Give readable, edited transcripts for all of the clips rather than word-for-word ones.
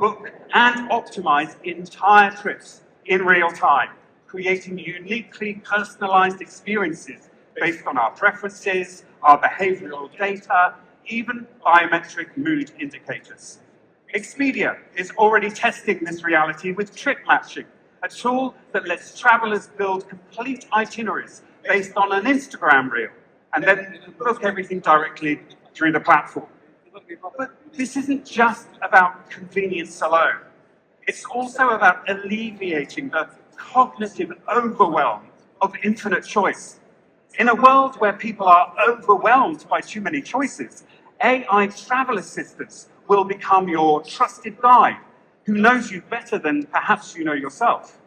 book, and optimize entire trips in real time, creating uniquely personalized experiences based on our preferences, our behavioral data, even biometric mood indicators. Expedia is already testing this reality with trip matching, a tool that lets travelers build complete itineraries based on an Instagram reel, and then book everything directly through the platform. But this isn't just about convenience alone. It's also about alleviating the cognitive overwhelm of infinite choice. In a world where people are overwhelmed by too many choices, AI travel assistants will become your trusted guide who knows you better than perhaps you know yourself.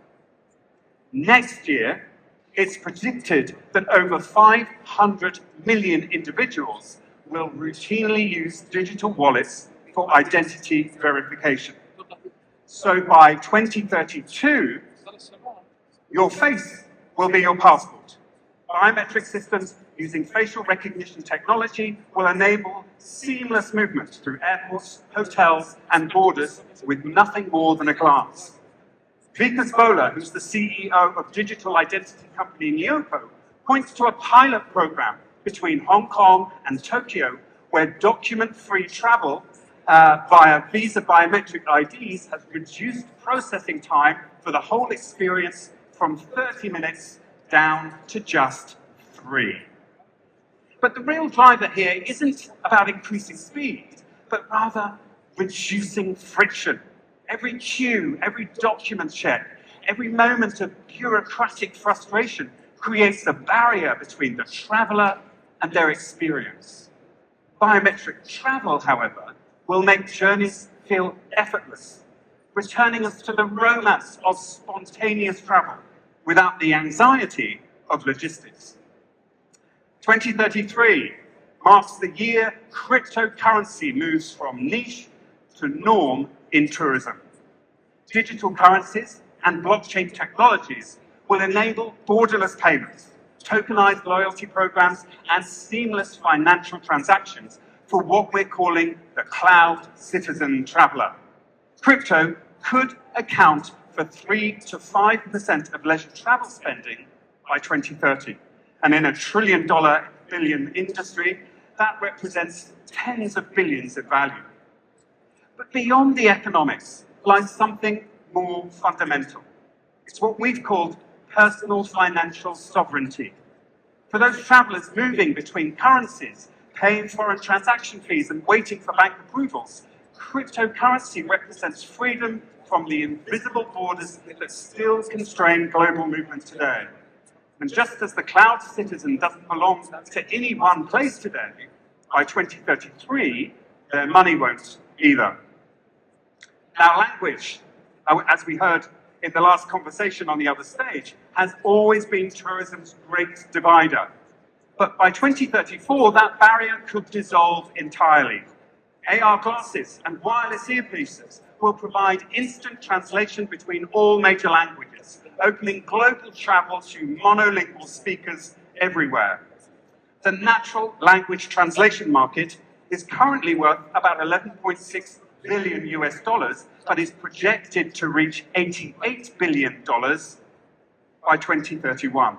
Next year, it's predicted that over 500 million individuals will routinely use digital wallets for identity verification. So by 2032, your face will be your passport. Biometric systems using facial recognition technology will enable seamless movement through airports, hotels, and borders with nothing more than a glance. Vikas Bola, who's the CEO of digital identity company Nyoko, points to a pilot program between Hong Kong and Tokyo where document-free travel via Visa biometric IDs has reduced processing time for the whole experience from 30 minutes down to just 3. But the real driver here isn't about increasing speed, but rather reducing friction. Every queue, every document check, every moment of bureaucratic frustration creates a barrier between the traveler and their experience. Biometric travel, however, will make journeys feel effortless, returning us to the romance of spontaneous travel without the anxiety of logistics. 2033 marks the year cryptocurrency moves from niche to norm in tourism. Digital currencies and blockchain technologies will enable borderless payments, tokenized loyalty programs, and seamless financial transactions for what we're calling the cloud citizen traveler. Crypto could account for 3 to 5% of leisure travel spending by 2030. And in a $1 trillion industry, that represents tens of billions of value. But beyond the economics lies something more fundamental. It's what we've called personal financial sovereignty. For those travelers moving between currencies, paying foreign transaction fees and waiting for bank approvals, cryptocurrency represents freedom from the invisible borders that still constrain global movement today. And just as the cloud citizen doesn't belong to any one place today, by 2033, their money won't either. Now, language, as we heard in the last conversation on the other stage, has always been tourism's great divider. But by 2034, that barrier could dissolve entirely. AR glasses and wireless earpieces will provide instant translation between all major languages, opening global travel to monolingual speakers everywhere. The natural language translation market is currently worth about 11.6 billion US dollars, but is projected to reach $88 billion by 2031.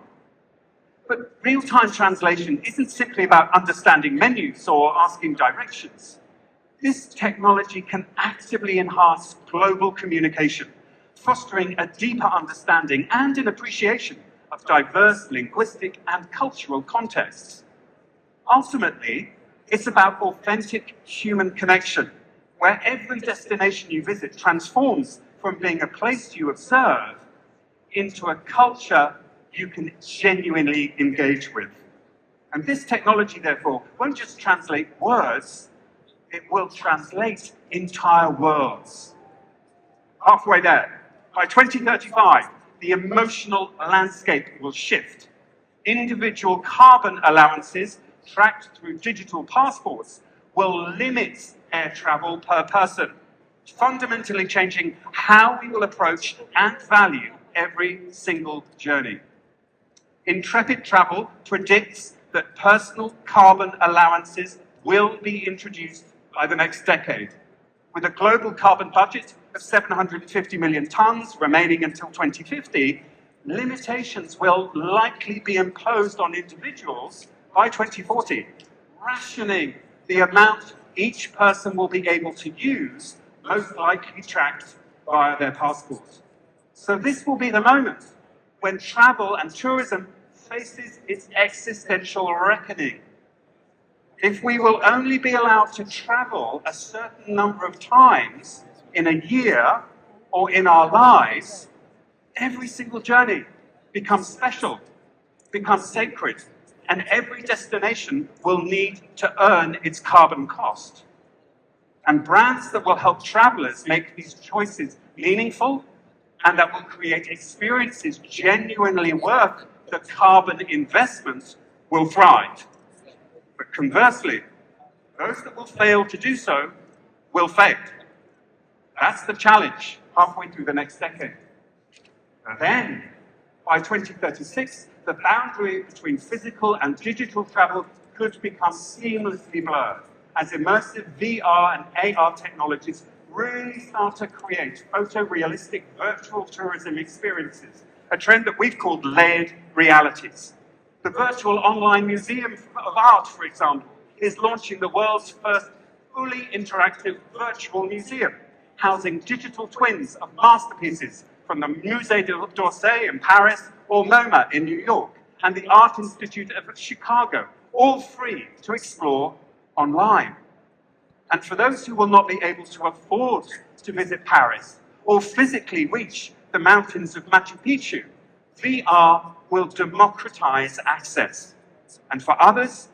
But real-time translation isn't simply about understanding menus or asking directions. This technology can actively enhance global communication, fostering a deeper understanding and an appreciation of diverse linguistic and cultural contexts. Ultimately, it's about authentic human connection, where every destination you visit transforms from being a place you observe into a culture you can genuinely engage with. And this technology, therefore, won't just translate words, it will translate entire worlds. Halfway there, by 2035, the emotional landscape will shift. Individual carbon allowances tracked through digital passports will limit air travel per person, fundamentally changing how we will approach and value every single journey. Intrepid Travel predicts that personal carbon allowances will be introduced by the next decade, with a global carbon budget of 750 million tons remaining until 2050, limitations will likely be imposed on individuals by 2040, rationing the amount each person will be able to use, most likely tracked via their passport. So this will be the moment when travel and tourism faces its existential reckoning. If we will only be allowed to travel a certain number of times in a year or in our lives, every single journey becomes special, becomes sacred, and every destination will need to earn its carbon cost. And brands that will help travelers make these choices meaningful and that will create experiences genuinely worth the carbon investment will thrive. But conversely, those that will fail to do so will fade. That's the challenge halfway through the next decade. And then, by 2036, the boundary between physical and digital travel could become seamlessly blurred as immersive VR and AR technologies really start to create photorealistic virtual tourism experiences, a trend that we've called layered realities. The Virtual Online Museum of Art, for example, is launching the world's first fully interactive virtual museum, housing digital twins of masterpieces from the Musée d'Orsay in Paris or MoMA in New York and the Art Institute of Chicago, all free to explore online. And for those who will not be able to afford to visit Paris or physically reach the mountains of Machu Picchu, VR will democratize access. And for others,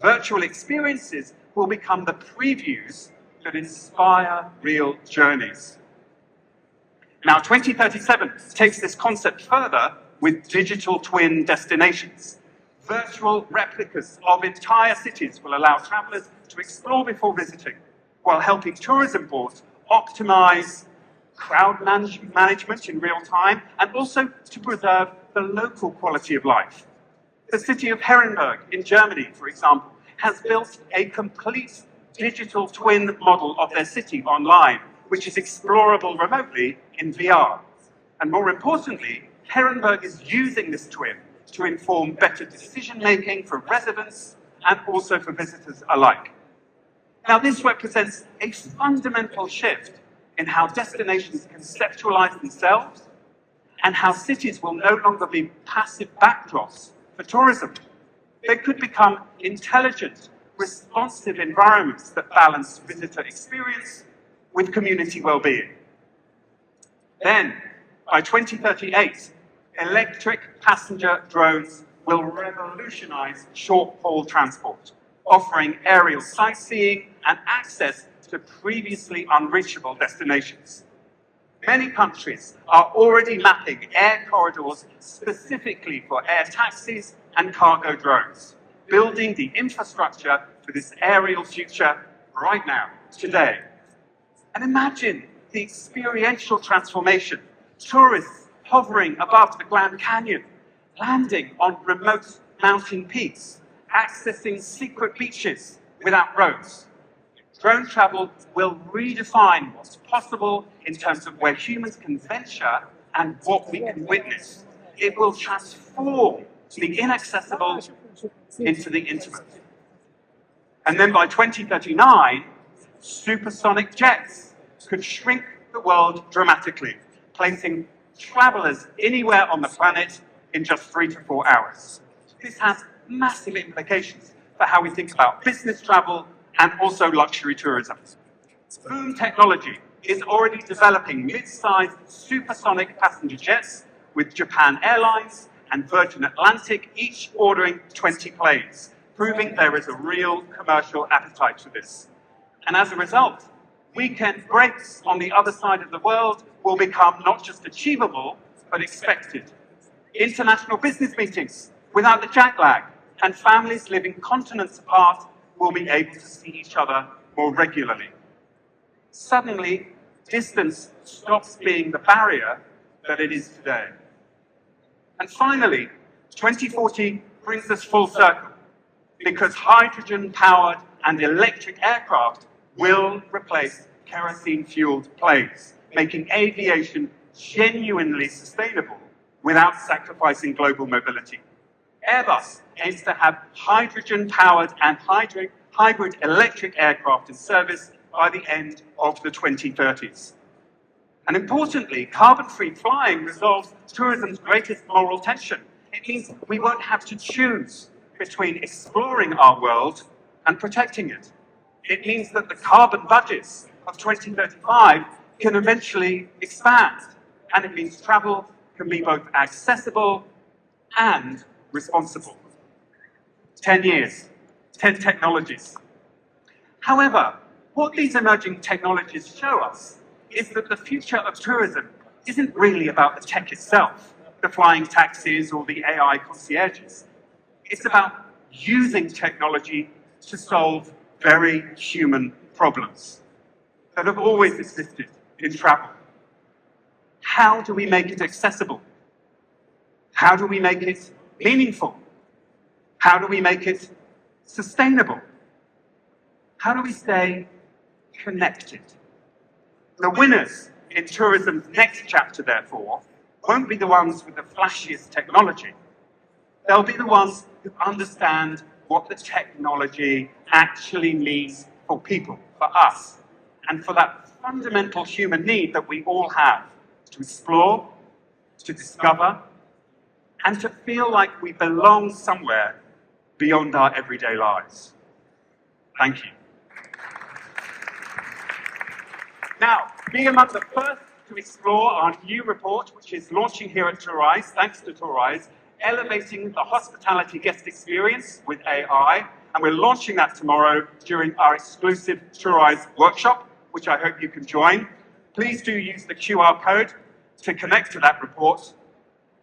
virtual experiences will become the previews that inspire real journeys. Now, 2037 takes this concept further with digital twin destinations. Virtual replicas of entire cities will allow travelers to explore before visiting, while helping tourism boards optimize crowd management in real time and also to preserve the local quality of life. The city of Herrenberg in Germany, for example, has built a complete digital twin model of their city online, which is explorable remotely in VR. And more importantly, Herrenberg is using this twin to inform better decision-making for residents and also for visitors alike. Now, this represents a fundamental shift in how destinations conceptualize themselves and how cities will no longer be passive backdrops for tourism. They could become intelligent, responsive environments that balance visitor experience with community well-being. Then, by 2038, electric passenger drones will revolutionize short-haul transport, offering aerial sightseeing and access to previously unreachable destinations. Many countries are already mapping air corridors specifically for air taxis and cargo drones, building the infrastructure for this aerial future right now, today. And imagine the experiential transformation. Tourists hovering above the Grand Canyon, landing on remote mountain peaks, accessing secret beaches without roads. Drone travel will redefine what's possible in terms of where humans can venture and what we can witness. It will transform the inaccessible into the intimate. And then by 2039, supersonic jets could shrink the world dramatically, placing travelers anywhere on the planet in just 3 to 4 hours. This has massive implications for how we think about business travel and also luxury tourism. Boom Technology is already developing mid-sized supersonic passenger jets with Japan Airlines and Virgin Atlantic each ordering 20 planes, proving there is a real commercial appetite for this. And as a result, weekend breaks on the other side of the world will become not just achievable, but expected. International business meetings without the jet lag, and families living continents apart will be able to see each other more regularly. Suddenly, distance stops being the barrier that it is today. And finally, 2040 brings us full circle, because hydrogen-powered and electric aircraft will replace kerosene-fueled planes, making aviation genuinely sustainable without sacrificing global mobility. Airbus aims to have hydrogen-powered and hybrid electric aircraft in service by the end of the 2030s. And importantly, carbon-free flying resolves tourism's greatest moral tension. It means we won't have to choose between exploring our world and protecting it. It means that the carbon budgets of 2035 can eventually expand. And it means travel can be both accessible and responsible. 10 years, 10 technologies. However, what these emerging technologies show us is that the future of tourism isn't really about the tech itself, the flying taxis or the AI concierges. It's about using technology to solve very human problems that have always existed in travel. How do we make it accessible? How do we make it meaningful? How do we make it sustainable? How do we stay connected? The winners in tourism's next chapter, therefore, won't be the ones with the flashiest technology. They'll be the ones who understand what the technology actually means for people, for us, and for that fundamental human need that we all have to explore, to discover, and to feel like we belong somewhere beyond our everyday lives. Thank you. Now, being among the first to explore our new report, which is launching here at TOURISE, thanks to TOURISE, Elevating the Hospitality Guest Experience with AI, and we're launching that tomorrow during our exclusive TOURISE workshop, which I hope you can join. Please do use the QR code to connect to that report,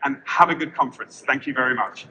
and have a good conference. Thank you very much.